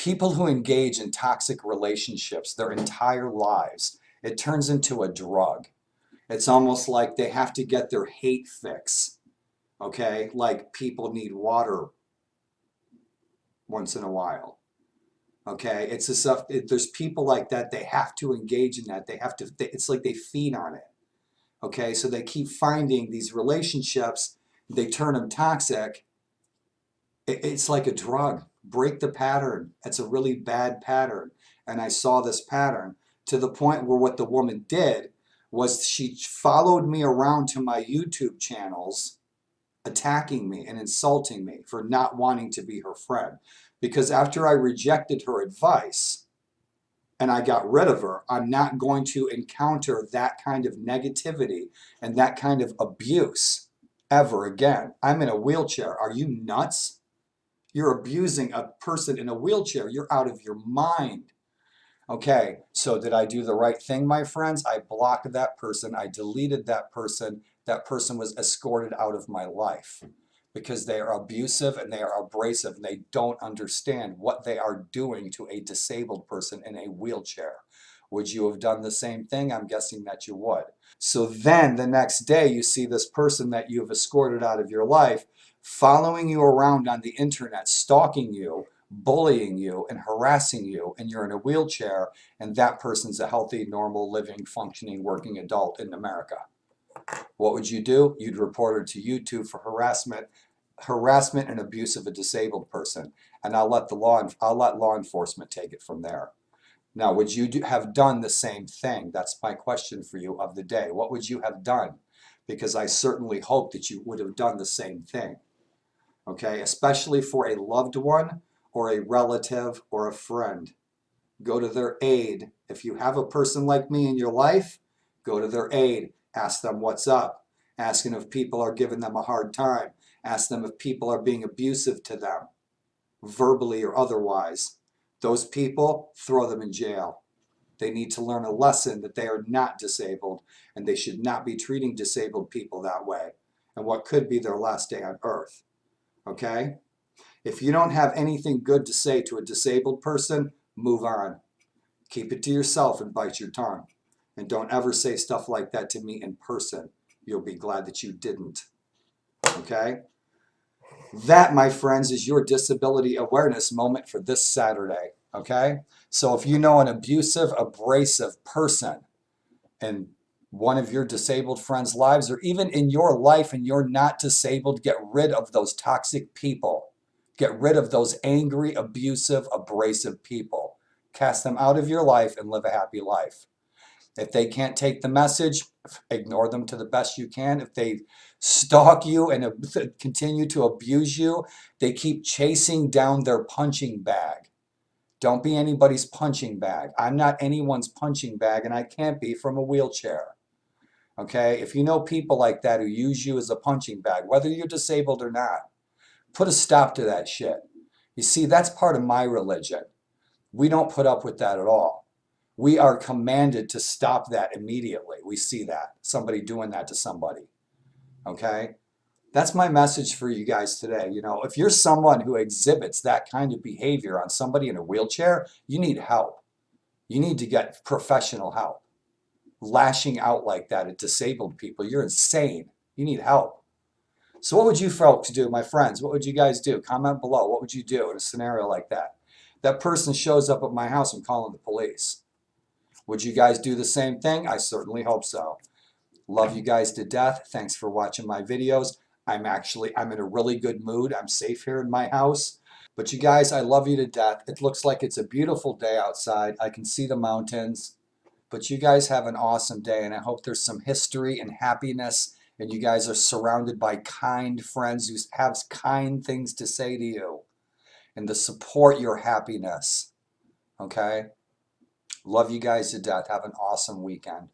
People who engage in toxic relationships their entire lives, it turns into a drug. It's almost like they have to get their hate fix. Okay? Like people need water once in a while. Okay? It's the stuff, there's people like that, they have to engage in that. They have to, it's like they feed on it. Okay? So they keep finding these relationships, they turn them toxic. It's like a drug. Break the pattern. It's a really bad pattern. And I saw this pattern to the point where what the woman did was she followed me around to my YouTube channels, attacking me and insulting me for not wanting to be her friend. Because after I rejected her advice and I got rid of her, I'm not going to encounter that kind of negativity and that kind of abuse ever again. I'm in a wheelchair. Are you nuts? You're abusing a person in a wheelchair. You're out of your mind. Okay, so did I do the right thing, my friends? I blocked that person. I deleted that person. That person was escorted out of my life because they are abusive and they are abrasive and they don't understand what they are doing to a disabled person in a wheelchair. Would you have done the same thing? I'm guessing that you would. So then the next day you see this person that you have escorted out of your life following you around on the internet, stalking you, bullying you, and harassing you, and you're in a wheelchair, and that person's a healthy, normal, living, functioning, working adult in America. What would you do? You'd report her to YouTube for harassment and abuse of a disabled person, and I'll let law enforcement take it from there. Now, would you have done the same thing? That's my question for you of the day. What would you have done? Because I certainly hope that you would have done the same thing. Okay, especially for a loved one or a relative or a friend. Go to their aid. If you have a person like me in your life, go to their aid. Ask them what's up. Ask them if people are giving them a hard time. Ask them if people are being abusive to them, verbally or otherwise. Those people, throw them in jail. They need to learn a lesson that they are not disabled and they should not be treating disabled people that way and what could be their last day on earth. Okay? If you don't have anything good to say to a disabled person, move on. Keep it to yourself and bite your tongue. And don't ever say stuff like that to me in person. You'll be glad that you didn't. Okay? That, my friends, is your disability awareness moment for this Saturday. Okay? So if you know an abusive, abrasive person in one of your disabled friends' lives, or even in your life and you're not disabled, get rid of those toxic people. Get rid of those angry, abusive, abrasive people. Cast them out of your life and live a happy life. If they can't take the message, ignore them to the best you can. If they stalk you and continue to abuse you, they keep chasing down their punching bag. Don't be anybody's punching bag. I'm not anyone's punching bag, and I can't be from a wheelchair. Okay? If you know people like that who use you as a punching bag, whether you're disabled or not, put a stop to that shit. You see, that's part of my religion. We don't put up with that at all. We are commanded to stop that immediately. We see that. Somebody doing that to somebody. Okay? That's my message for you guys today. You know, if you're someone who exhibits that kind of behavior on somebody in a wheelchair, you need help. You need to get professional help. Lashing out like that at disabled people, you're insane. You need help. So what would you folks do, my friends? What would you guys do? Comment below. What would you do in a scenario like that? That person shows up at my house, I'm calling the police. Would you guys do the same thing? I certainly hope so. Love you guys to death. Thanks for watching my videos. I'm in a really good mood. I'm safe here in my house. But you guys, I love you to death. It looks like it's a beautiful day outside. I can see the mountains. But you guys have an awesome day, and I hope there's some history and happiness, and you guys are surrounded by kind friends who have kind things to say to you and to support your happiness. Okay? Love you guys to death. Have an awesome weekend.